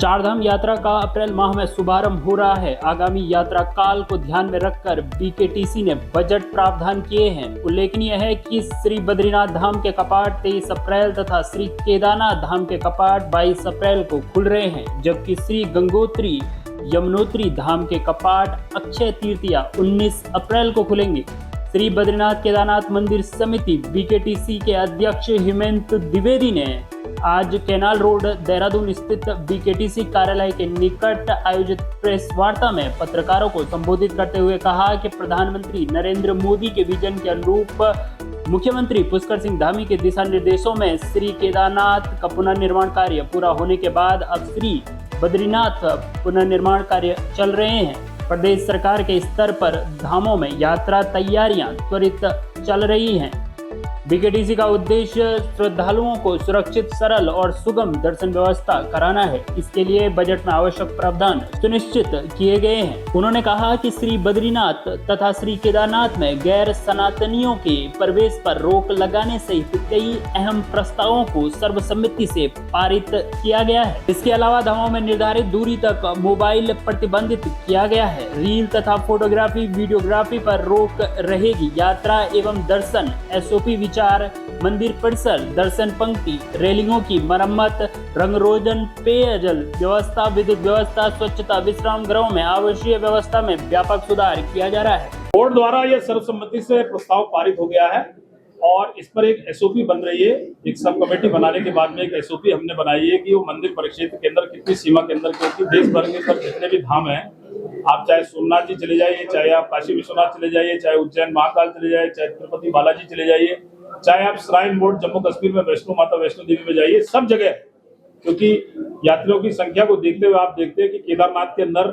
चारधाम यात्रा का अप्रैल माह में शुभारंभ हो रहा है। आगामी यात्रा काल को ध्यान में रखकर बीकेटीसी ने बजट प्रावधान किए हैं। उल्लेखनीय है कि श्री बद्रीनाथ धाम के कपाट 23 अप्रैल तथा श्री केदारनाथ धाम के कपाट 22 अप्रैल को खुल रहे हैं, जबकि श्री गंगोत्री यमुनोत्री धाम के कपाट अक्षय तृतीया 19 अप्रैल को खुलेंगे। श्री बद्रीनाथ केदारनाथ मंदिर समिति बीकेटीसी के अध्यक्ष हेमंत द्विवेदी ने आज कैनाल रोड देहरादून स्थित बीकेटीसी कार्यालय के निकट आयोजित प्रेस वार्ता में पत्रकारों को संबोधित करते हुए कहा कि प्रधानमंत्री नरेंद्र मोदी के विजन के अनुरूप मुख्यमंत्री पुष्कर सिंह धामी के दिशा निर्देशों में श्री केदारनाथ का पुनर्निर्माण कार्य पूरा होने के बाद अब श्री बद्रीनाथ पुनर्निर्माण कार्य चल रहे हैं। प्रदेश सरकार के स्तर पर धामों में यात्रा तैयारियां त्वरित चल रही हैं। बीकेटीसी का उद्देश्य श्रद्धालुओं को सुरक्षित, सरल और सुगम दर्शन व्यवस्था कराना है। इसके लिए बजट में आवश्यक प्रावधान सुनिश्चित किए गए हैं। उन्होंने कहा कि श्री बद्रीनाथ तथा श्री केदारनाथ में गैर सनातनियों के प्रवेश पर रोक लगाने सहित कई अहम प्रस्तावों को सर्वसम्मति से पारित किया गया है। इसके अलावा धामों में निर्धारित दूरी तक मोबाइल प्रतिबंधित किया गया है। रील तथा फोटोग्राफी, वीडियोग्राफी पर रोक रहेगी। यात्रा एवं दर्शन SOP विचार, मंदिर परिसर, दर्शन पंक्ति, रेलिंगों की मरम्मत, रंगरोगन, पेयजल व्यवस्था, विद्युत व्यवस्था, स्वच्छता, विश्राम गृहों में आवश्यक व्यवस्था में व्यापक सुधार किया जा रहा है। बोर्ड द्वारा यह सर्वसम्मति से प्रस्ताव पारित हो गया है और इस पर एक SOP बन रही है। एक सब कमेटी बनाने के बाद में एक SOP हमने बनाई है कि वो मंदिर परिक्षेत्र के अंदर कितनी सीमा के अंदर, क्योंकि देश भर के सब जितने भी धाम हैं, आप चाहे सोमनाथ जी चले जाइए, चाहे आप काशी विश्वनाथ चले जाइए, चाहे उज्जैन महाकाल चले जाइए, चाहे तिरुपति बालाजी चले जाइए, चाहे आप श्राइन बोर्ड जम्मू कश्मीर में वैष्णो माता वैष्णो देवी में जाइए, सब जगह, क्योंकि यात्रियों की संख्या को देखते हुए आप देखते हैं कि केदारनाथ के अंदर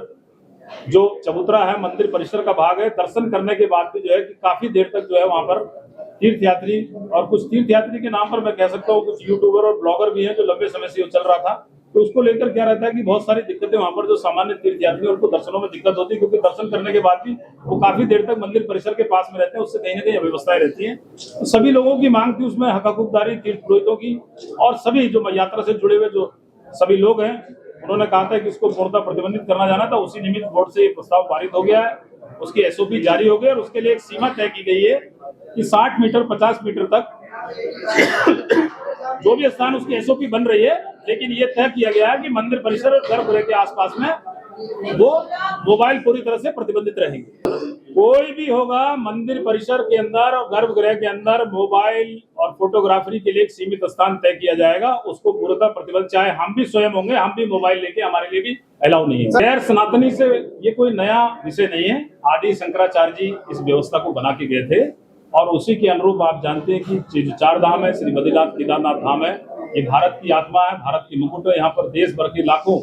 जो चबूतरा है, मंदिर परिसर का भाग है, दर्शन करने के बाद भी जो है कि काफी देर तक जो है वहां पर तीर्थयात्री, और कुछ तीर्थयात्री के नाम पर मैं कह सकता हूँ कुछ यूट्यूबर और ब्लॉगर भी हैं जो लंबे समय से चल रहा था, तो उसको लेकर क्या रहता है कि बहुत सारी दिक्कतें वहां पर जो सामान्य तीर्थयात्री उनको दर्शनों में दिक्कत होती है, क्योंकि दर्शन करने के बाद भी वो काफी देर तक मंदिर परिसर के पास में रहते हैं, उससे कहीं ना कहीं अव्यवस्थाएं रहती हैं। तो सभी लोगों की मांग थी उसमें, हक हकूकदारी तीर्थ पुरोहितों की और सभी जो यात्रा से जुड़े हुए जो सभी लोग हैं, उन्होंने कहा था कि इसको पूर्णतः प्रतिबंधित करना जाना था। उसी निमित्त बोर्ड से ये प्रस्ताव पारित हो गया है, उसकी SOP जारी हो गई और उसके लिए एक सीमा तय की गई है कि 60 मीटर 50 मीटर तक जो भी स्थान उसकी SOP बन रही है, लेकिन ये तय किया गया है कि मंदिर परिसर और गर्भगृह के आसपास में वो मोबाइल पूरी तरह से प्रतिबंधित रहेंगे। कोई भी होगा मंदिर परिसर के अंदर और गर्भगृह के अंदर मोबाइल और फोटोग्राफी के लिए एक सीमित स्थान तय किया जाएगा, उसको पूर्णतः प्रतिबंध, चाहे हम भी स्वयं होंगे, हम भी मोबाइल लेके, हमारे लिए भी अलाउ नहीं है। गैर सनातनी से ये कोई नया विषय नहीं है। आदि शंकराचार्य जी इस व्यवस्था को बना के गए थे और उसी के अनुरूप आप जानते हैं कि जो चार धाम है, श्री बद्रीनाथ केदारनाथ धाम है, ये भारत की आत्मा है, भारत की मुकुट है। यहाँ पर देश भर के लाखों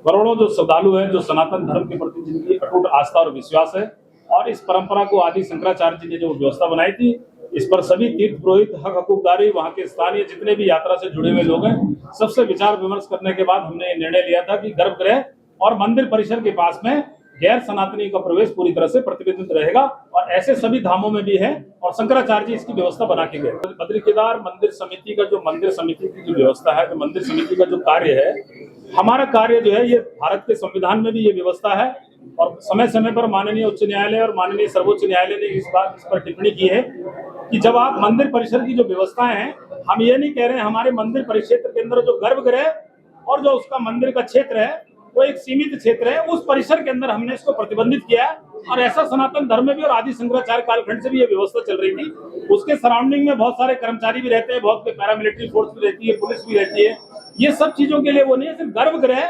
करोड़ों जो श्रद्धालु हैं, जो सनातन धर्म के प्रति जिनकी अटूट आस्था और विश्वास है, और इस परंपरा को आदि शंकराचार्य जी ने जो व्यवस्था बनाई थी, इस पर सभी तीर्थ पुरोहित, हक हकूकदारी, वहाँ के स्थानीय जितने भी यात्रा से जुड़े हुए लोग हैं, सबसे विचार विमर्श करने के बाद हमने ये निर्णय लिया था कि गर्भगृह और मंदिर परिसर के पास में गैर सनातनी का प्रवेश पूरी तरह से प्रतिबंधित रहेगा, और ऐसे सभी धामों में भी है और शंकराचार्य जी इसकी व्यवस्था बना के गए। बद्री केदार मंदिर समिति का जो मंदिर समिति की जो व्यवस्था है, जो मंदिर समिति का जो कार्य है, हमारा कार्य जो है, ये भारत के संविधान में भी ये व्यवस्था है और समय समय पर माननीय उच्च न्यायालय और माननीय सर्वोच्च न्यायालय ने इस पर टिप्पणी की है कि जब आप मंदिर परिसर की जो व्यवस्थाएं हैं, हम ये नहीं कह रहे हैं हमारे मंदिर परिक्षेत्र के अंदर जो गर्भगृह और जो उसका मंदिर का क्षेत्र है वो एक सीमित क्षेत्र है, उस परिसर के अंदर हमने इसको प्रतिबंधित किया है। और ऐसा सनातन धर्म में भी और आदि शंकराचार्य कालखंड से भी ये व्यवस्था चल रही थी। उसके सराउंडिंग में बहुत सारे कर्मचारी भी रहते हैं, बहुत पैरामिलिट्री फोर्स भी रहती है, पुलिस भी रहती है। ये सब चीजों के लिए वो नहीं है, सिर्फ गर्भगृह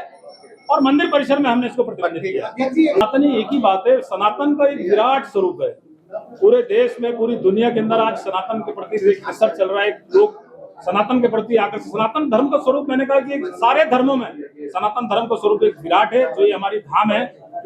और मंदिर परिसर में हमने इसको प्रतिबंधित किया। सनातनी एक ही बात है, सनातन का एक विराट स्वरूप है। पूरे देश में, पूरी दुनिया के अंदर आज सनातन के प्रति एक असर चल रहा है, लोग सनातन के प्रति आकर्षित। सनातन धर्म का स्वरूप, मैंने कहा कि सारे धर्मों में सनातन धर्म का स्वरूप एक विराट है। जो ये हमारी धाम है,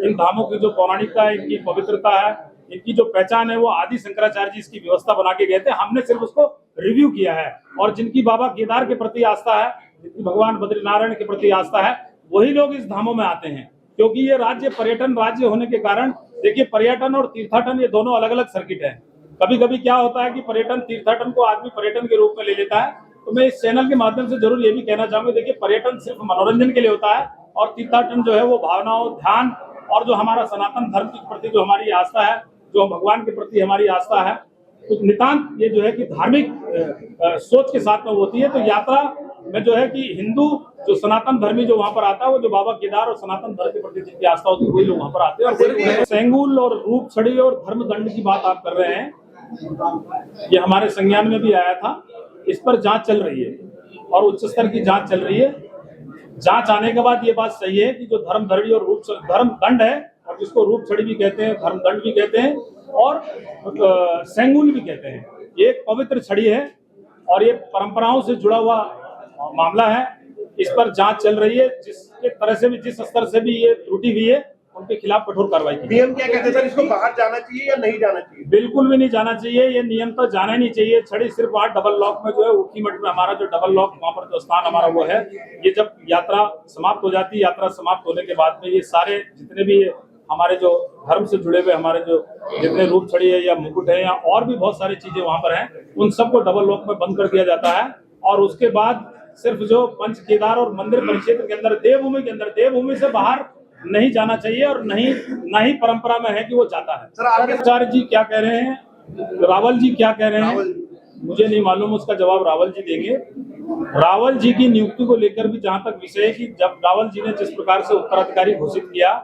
इन धामों की जो पौराणिकता है, इनकी पवित्रता है, इनकी जो पहचान है, वो आदि शंकराचार्य जी इसकी व्यवस्था बना के गए थे। हमने सिर्फ उसको रिव्यू किया है। और जिनकी बाबा केदार के प्रति आस्था है, जिनकी भगवान बद्रीनारायण के प्रति आस्था है, वही लोग इस धामों में आते हैं, क्योंकि ये राज्य पर्यटन राज्य होने के कारण, देखिए पर्यटन और तीर्थाटन ये दोनों अलग अलग सर्किट है। कभी कभी क्या होता है कि पर्यटन, तीर्थाटन को आदमी पर्यटन के रूप में ले लेता है, तो मैं इस चैनल के माध्यम से जरूर ये भी कहना चाहूंगा, देखिए पर्यटन सिर्फ मनोरंजन के लिए होता है और तीर्थाटन जो है वो भावनाओं, ध्यान और जो हमारा सनातन धर्म के प्रति जो हमारी आस्था है, जो भगवान के प्रति हमारी आस्था है, तो नितांत ये जो है कि धार्मिक सोच के साथ में होती है। तो यात्रा में जो है कि हिंदू जो सनातन धर्मी जो वहाँ पर आता है, वो जो बाबा केदार और सनातन धर्म के प्रति जिनकी आस्था होती है वही लोग वहाँ पर आते हैं। और सेंगुल और रूप छड़ी और धर्म दंड की बात आप कर रहे हैं, ये हमारे संज्ञान में भी आया था। इस पर जांच चल रही है और उच्च स्तर की जांच चल रही है। जांच आने के बाद ये बात सही है कि जो धर्म धड़ी और धर्म दंड है, और जिसको रूप छड़ी भी कहते हैं, धर्म दंड भी कहते हैं और सेंगुल भी कहते हैं, ये एक पवित्र छड़ी है और ये परंपराओं से जुड़ा हुआ मामला है। इस पर जांच चल रही है। जिसके तरह से भी, जिस स्तर से भी ये त्रुटि हुई है, उनके खिलाफ कठोर कार्रवाई की। नियम क्या कहते हैं सर, इसको बाहर जाना चाहिए या नहीं जाना चाहिए? बिल्कुल भी नहीं जाना चाहिए, ये नियम तो जाना ही नहीं चाहिए। छड़ी सिर्फ वहाँ डबल लॉक में जो है उठी मठ में हमारा जो डबल लॉक वहाँ पर जो स्थान हमारा वो है, ये जब यात्रा समाप्त हो जाती है, यात्रा समाप्त होने के बाद में ये सारे जितने भी हमारे जो धर्म से जुड़े हुए हमारे जो जितने रूप छड़ी है या मुकुट है या और भी बहुत सारी चीजें वहाँ पर हैं, उन सबको डबल लॉक में बंद कर दिया जाता है। और उसके बाद सिर्फ जो पंच केदार और मंदिर परिक्षेत्र के अंदर, देवभूमि के अंदर, देवभूमि से बाहर नहीं जाना चाहिए और ना ही परंपरा में है कि वो जाता है। सर आपके आचार्य जी क्या कह रहे हैं, रावल जी क्या कह रहे हैं, मुझे नहीं मालूम, उसका जवाब रावल जी देंगे। रावल जी की नियुक्ति को लेकर भी जहां तक विषय है कि जब रावल जी ने जिस प्रकार से उत्तराधिकारी घोषित किया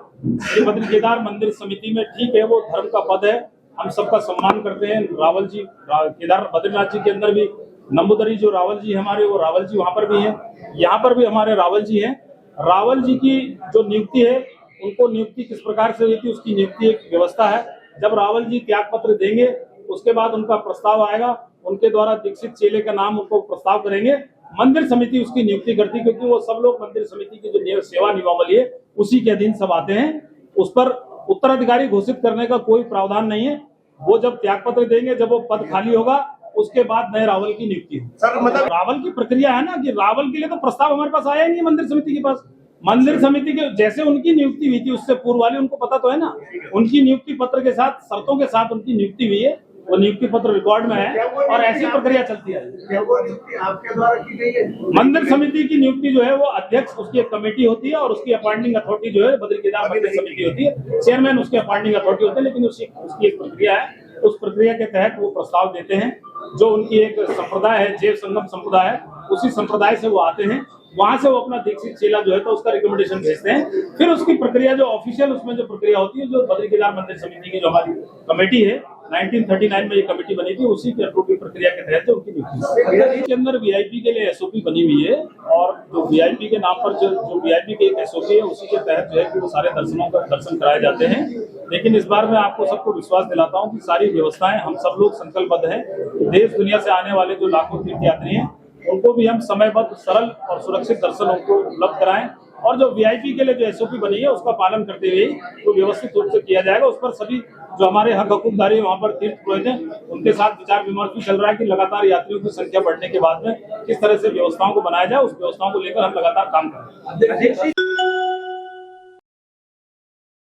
श्री बद्री केदार मंदिर समिति में, ठीक है वो धर्म का पद है, हम सबका सम्मान करते हैं। रावल जी केदार बद्रीनाथ जी के अंदर भी नंबूदरी जो रावल जी हमारे, वो रावल जी वहां पर भी हैं, यहाँ पर भी हमारे रावल जी हैं। रावल जी की जो नियुक्ति है, उनको नियुक्ति किस प्रकार से हुई थी, उसकी नियुक्ति एक व्यवस्था है। जब रावल जी त्याग पत्र देंगे उसके बाद उनका प्रस्ताव आएगा, उनके द्वारा दीक्षित चेले का नाम उनको प्रस्ताव करेंगे, मंदिर समिति उसकी नियुक्ति करती, क्योंकि वो सब लोग मंदिर समिति की जो सेवा नियमावली है उसी के अधीन सब आते हैं। उस पर उत्तराधिकारी घोषित करने का कोई प्रावधान नहीं है। वो जब त्याग पत्र देंगे, जब वो पद खाली होगा, उसके बाद नए रावल की नियुक्ति हो। सर मतलब रावल की प्रक्रिया है ना कि रावल के लिए तो प्रस्ताव हमारे पास आया ही नहीं है मंदिर समिति के पास। मंदिर समिति के जैसे उनकी नियुक्ति हुई थी उससे पूर्व वाली उनको पता तो है ना, उनकी नियुक्ति पत्र के साथ, शर्तों के साथ उनकी नियुक्ति हुई है, वो नियुक्ति पत्र रिकॉर्ड में है और ऐसी प्रक्रिया चलती है। आपके द्वारा की गई है? मंदिर समिति की नियुक्ति जो है वो अध्यक्ष, उसकी एक कमेटी होती है और उसकी अपॉइंटिंग अथॉरिटी जो है बद्री केदार मंदिर समिति होती है, चेयरमैन उसकी अपॉइंटिंग अथॉरिटी होती है। लेकिन उसकी एक प्रक्रिया है, उस प्रक्रिया के तहत वो प्रस्ताव देते हैं। जो उनकी एक संप्रदाय है, जैव संगम संप्रदाय है, उसी संप्रदाय से वो आते हैं, वहां से वो अपना दीक्षित चेला जो है तो उसका रिकमेंडेशन भेजते हैं। फिर उसकी प्रक्रिया जो ऑफिशियल उसमें जो प्रक्रिया होती है, जो बद्री केदार मंदिर समिति की जो हमारी कमेटी है, 1939 में ये कमेटी बनी थी, उसी के अप्रूव प्रक्रिया के तहत उनकी नियुक्ति के अंदर वीआईपी के लिए एसओपी बनी हुई है। और जो वीआईपी के नाम पर जो वीआईपी के एक एसओपी है, उसी के तहत जो है कि वो सारे दर्शन कराए जाते हैं। लेकिन इस बार मैं आपको सबको विश्वास दिलाता हूँ कि सारी व्यवस्थाएं, हम सब लोग संकल्पबद्ध हैं कि देश दुनिया से आने वाले जो लाखों तीर्थयात्री हैं उनको भी हम समयबद्ध, सरल और सुरक्षित दर्शन उनको उपलब्ध कराएं। और जो वीआईपी के लिए जो एसओपी बनी है उसका पालन करते हुए वो व्यवस्थित रूप से किया जाएगा। उस पर सभी जो हमारे हक हकूकदारी वहाँ पर तीर्थ पुरोहित हैं, उनके साथ विचार विमर्श भी चल रहा है कि लगातार यात्रियों की संख्या बढ़ने के बाद में किस तरह से व्यवस्थाओं को बनाया जाए। उस व्यवस्थाओं को लेकर हम लगातार काम कर रहे हैं।